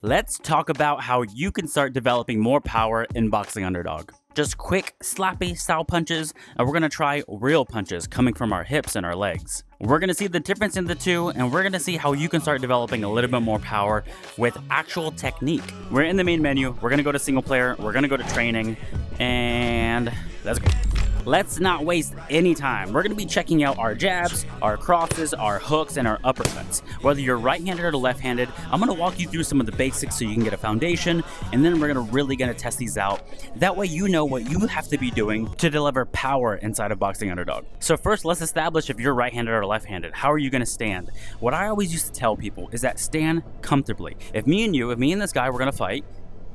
Let's talk about how you can start developing more power in Boxing Underdog. Just quick, slappy style punches, and we're gonna try real punches coming from our hips and our legs. We're gonna see the difference in the two, and we're gonna see how you can start developing a little bit more power with actual technique. We're in the main menu, we're gonna go to single player, we're gonna go to training, and let's go. Let's not waste any time. We're going to be checking out our jabs, our crosses, our hooks, and our uppercuts. Whether you're right-handed or left-handed, I'm going to walk you through some of the basics so you can get a foundation, and then we're really going to test these out. That way you know what you have to be doing to deliver power inside of Boxing Underdog. So first, let's establish if you're right-handed or left-handed. How are you going to stand? What I always used to tell people is that stand comfortably. If me and this guy were going to fight,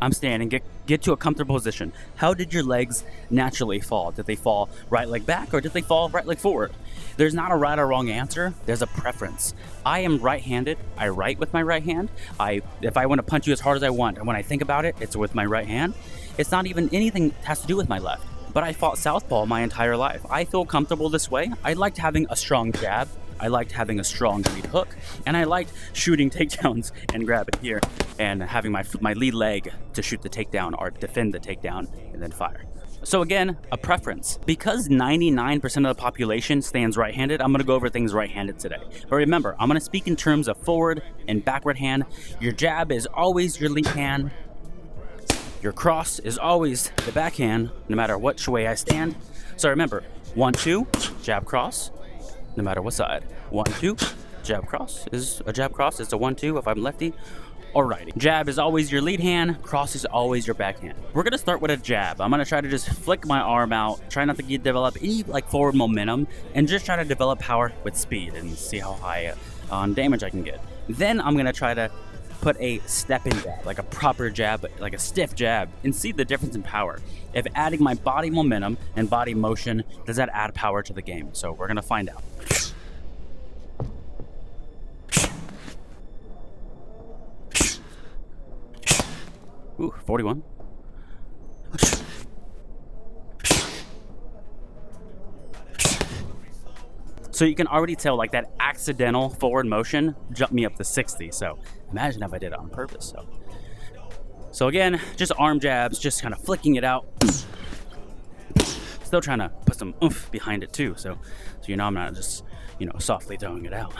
I'm standing, get to a comfortable position. How did your legs naturally fall? Did they fall right leg back or did they fall right leg forward? There's not a right or wrong answer, there's a preference. I am right-handed, I write with my right hand. If I want to punch you as hard as I want, and when I think about it, it's with my right hand. It's not even anything that has to do with my left. But I fought southpaw my entire life. I feel comfortable this way. I liked having a strong jab. I liked having a strong lead hook, and I liked shooting takedowns and grabbing here and having my lead leg to shoot the takedown or defend the takedown and then fire. So again, a preference. Because 99% of the population stands right-handed, I'm gonna go over things right-handed today. But remember, I'm gonna speak in terms of forward and backward hand. Your jab is always your lead hand. Your cross is always the backhand, no matter which way I stand. So remember, 1-2, jab cross, no matter what side. 1-2, jab cross is a jab cross. It's a 1-2 if I'm lefty or righty. Jab is always your lead hand. Cross is always your backhand. We're gonna start with a jab. I'm gonna try to just flick my arm out, try not to develop any forward momentum, and just try to develop power with speed and see how high on damage I can get. Then I'm gonna try to put a step-in jab, like a proper jab, like a stiff jab, and see the difference in power. If adding my body momentum and body motion, does that add power to the game? So we're gonna find out. Ooh, 41. So you can already tell that accidental forward motion jumped me up to 60. So imagine if I did it on purpose. So again, just arm jabs, just kind of flicking it out. Still trying to put some oomph behind it too. So I'm not just, softly throwing it out.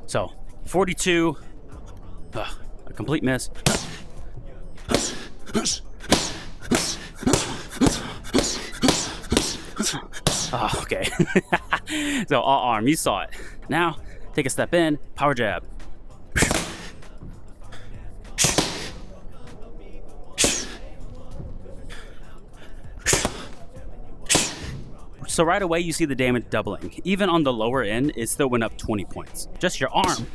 So 42, a complete miss. Oh, okay. So all arm, you saw it. Now, take a step in, power jab. So right away, you see the damage doubling. Even on the lower end, it still went up 20 points. Just your arm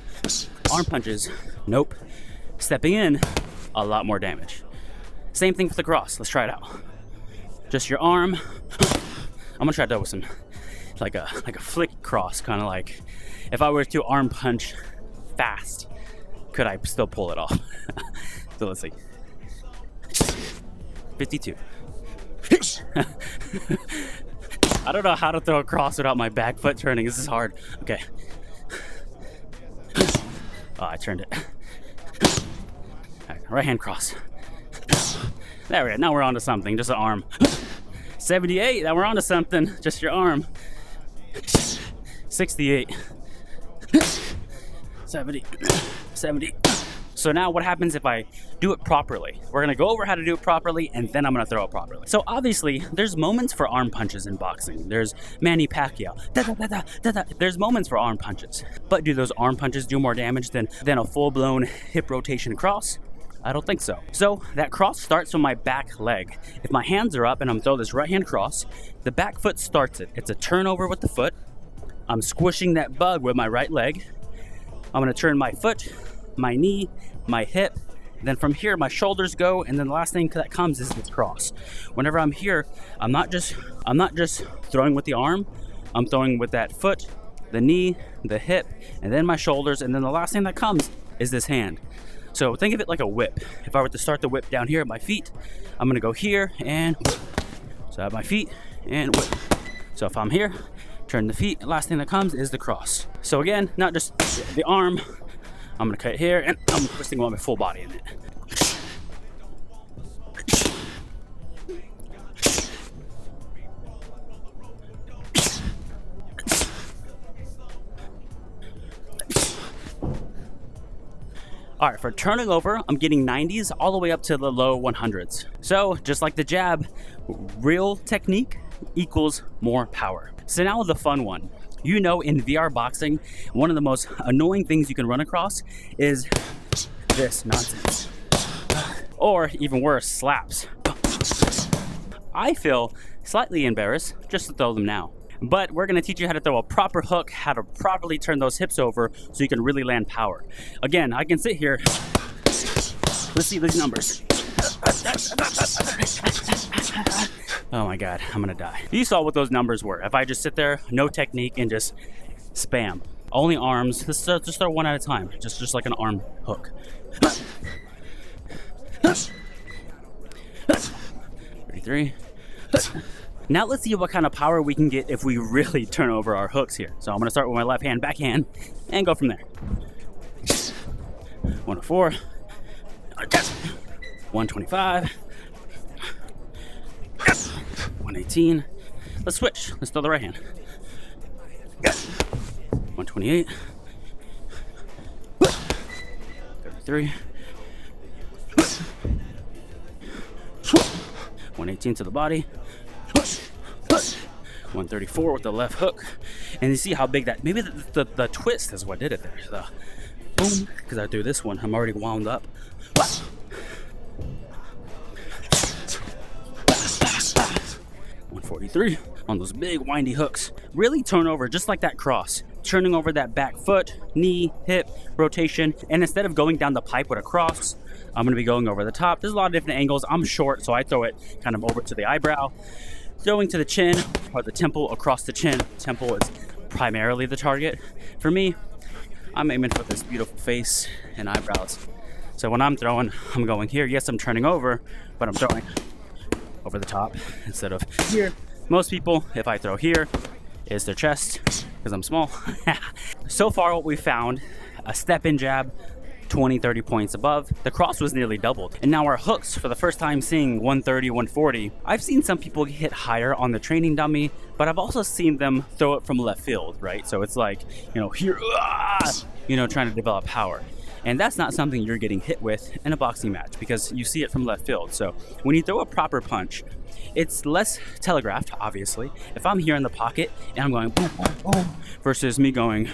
punches, nope. Stepping in, a lot more damage. Same thing for the cross. Let's try it out. Just your arm. I'm gonna try to do it with some, like a flick cross, kind of like if I were to arm punch fast, could I still pull it off? So let's see. 52. I don't know how to throw a cross without my back foot turning. This is hard. Okay. Oh, I turned it. All right, right hand cross. There we go. Now we're on to something. Just an arm. 78. Now we're on to something. Just your arm. 68. 70. So now what happens if I do it properly? We're going to go over how to do it properly, and then I'm going to throw it properly. So obviously, there's moments for arm punches in boxing. There's Manny Pacquiao. There's moments for arm punches. But do those arm punches do more damage than a full-blown hip rotation cross? I don't think so. So that cross starts from my back leg. If my hands are up and I'm throwing this right hand cross, the back foot starts it. It's a turnover with the foot. I'm squishing that bug with my right leg. I'm gonna turn my foot, my knee, my hip. Then from here, my shoulders go, and then the last thing that comes is this cross. Whenever I'm here, I'm not just throwing with the arm. I'm throwing with that foot, the knee, the hip, and then my shoulders, and then the last thing that comes is this hand. So think of it like a whip. If I were to start the whip down here at my feet, I'm gonna go here and whip. So I have my feet and whip. So if I'm here, turn the feet, the last thing that comes is the cross. So again, not just the arm, I'm gonna cut here, and I'm twisting my full body in it. All right, for turning over, I'm getting 90s all the way up to the low 100s. So just like the jab, real technique equals more power. So now the fun one. You know, in VR boxing, one of the most annoying things you can run across is this nonsense. Or even worse, slaps. I feel slightly embarrassed just to throw them now. But we're gonna teach you how to throw a proper hook, how to properly turn those hips over so you can really land power. Again, I can sit here. Let's see these numbers. Oh my God, I'm gonna die. You saw what those numbers were. If I just sit there, no technique, and just spam. Only arms, just throw one at a time. Just like an arm hook. 33. Now let's see what kind of power we can get if we really turn over our hooks here. So I'm gonna start with my left hand, backhand, and go from there. 104, 125, 118. Let's switch. Let's throw the right hand. 128, 33, 118 to the body. 134 with the left hook, and you see how big that, maybe the twist is what did it there. The boom, because I threw this one, I'm already wound up. 143 on those big windy hooks. Really turn over just like that cross, turning over that back foot, knee, hip, rotation, and instead of going down the pipe with a cross, I'm going to be going over the top. There's a lot of different angles. I'm short, so I throw it kind of over to the eyebrow. Throwing to the chin or the temple, across the chin. Temple is primarily the target. For me, I'm aiming for this beautiful face and eyebrows. So when I'm throwing, I'm going here. Yes, I'm turning over, but I'm throwing over the top instead of here. Most people, if I throw here, is their chest, because I'm small. So far what we found, a step in jab, 20-30 points above. The cross was nearly doubled. And now our hooks, for the first time seeing 130, 140. I've seen some people hit higher on the training dummy, but I've also seen them throw it from left field, right? So it's like, here, trying to develop power. And that's not something you're getting hit with in a boxing match because you see it from left field. So when you throw a proper punch, it's less telegraphed, obviously. If I'm here in the pocket and I'm going boom, boom, boom, versus me going,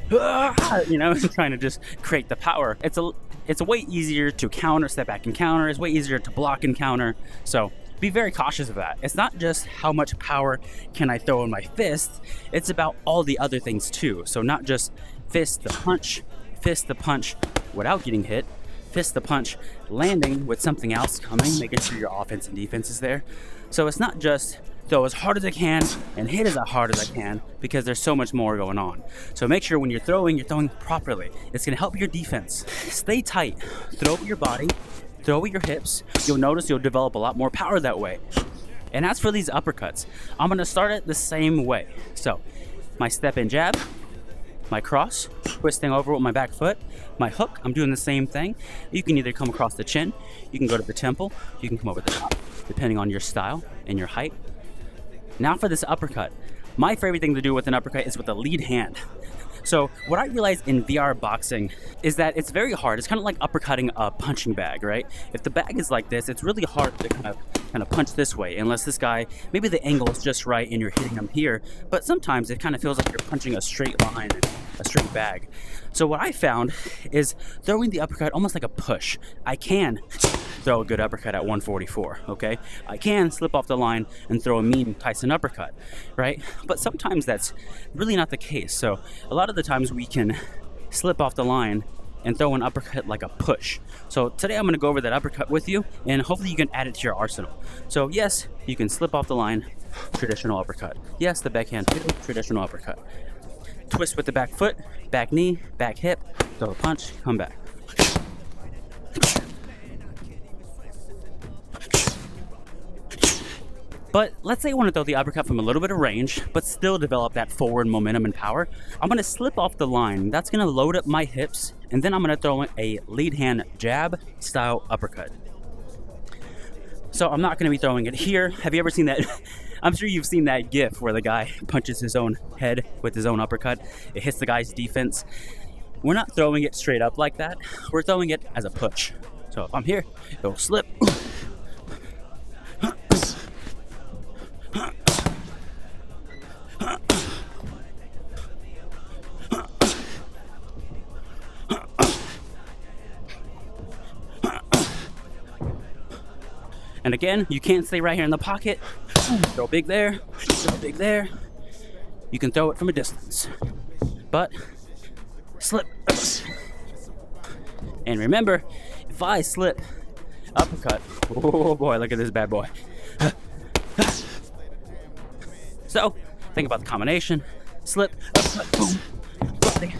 trying to just create the power. It's a way easier to counter, step back and counter. It's way easier to block and counter. So be very cautious of that. It's not just how much power can I throw in my fist. It's about all the other things too. So not just fist the punch without getting hit, fist the punch, landing with something else coming, making sure your offense and defense is there. So it's not just throw as hard as I can and hit as hard as I can, because there's so much more going on. So make sure when you're throwing properly. It's gonna help your defense. Stay tight, throw with your body, throw with your hips. You'll notice you'll develop a lot more power that way. And as for these uppercuts, I'm gonna start it the same way. So my step in jab, my cross, twisting over with my back foot, my hook, I'm doing the same thing. You can either come across the chin, you can go to the temple, you can come over the top, depending on your style and your height. Now for this uppercut. My favorite thing to do with an uppercut is with the lead hand. So what I realized in VR boxing is that it's very hard. It's kind of like uppercutting a punching bag, right? If the bag is like this, it's really hard to kind of punch this way, unless this guy, maybe the angle is just right and you're hitting him here. But sometimes it kind of feels like you're punching a straight line, a straight bag. So what I found is throwing the uppercut almost like a push. I can throw a good uppercut at 144, okay? I can slip off the line and throw a mean Tyson uppercut, right? But sometimes that's really not the case. So a lot of the times we can slip off the line and throw an uppercut like a push. So today I'm gonna go over that uppercut with you, and hopefully you can add it to your arsenal. So yes, you can slip off the line, traditional uppercut. Yes, the backhand, traditional uppercut. Twist with the back foot, back knee, back hip, throw a punch, come back. But let's say I want to throw the uppercut from a little bit of range, but still develop that forward momentum and power. I'm going to slip off the line. That's going to load up my hips, and then I'm going to throw in a lead hand jab style uppercut. So I'm not going to be throwing it here. Have you ever seen that? I'm sure you've seen that gif where the guy punches his own head with his own uppercut. It hits the guy's defense. We're not throwing it straight up like that. We're throwing it as a push. So if I'm here, it'll slip. And again, you can't stay right here in the pocket. Throw big there, throw big there. You can throw it from a distance. But slip. And remember, if I slip, uppercut. Oh boy, look at this bad boy. So, think about the combination. Slip, uppercut, boom,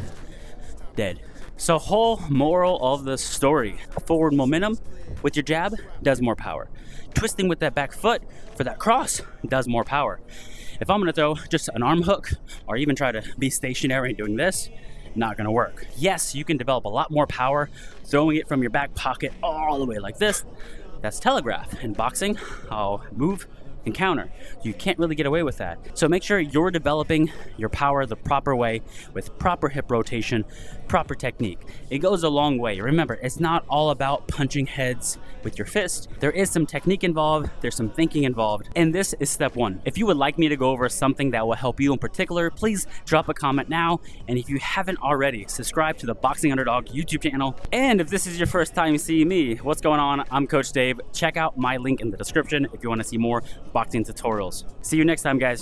dead. So whole moral of the story, forward momentum with your jab does more power. Twisting with that back foot for that cross does more power. If I'm gonna throw just an arm hook or even try to be stationary and doing this, not gonna work. Yes, you can develop a lot more power throwing it from your back pocket all the way like this. That's telegraph. In boxing, I'll move and counter. You can't really get away with that. So make sure you're developing your power the proper way with proper hip rotation, proper technique. It goes a long way. Remember, it's not all about punching heads with your fist. There is some technique involved, there's some thinking involved, and this is step one. If you would like me to go over something that will help you in particular, please drop a comment now. And if you haven't already, subscribe to the Boxing Underdog YouTube channel. And if this is your first time seeing me, what's going on? I'm Coach Dave. Check out my link in the description if you want to see more boxing tutorials. See you next time, guys.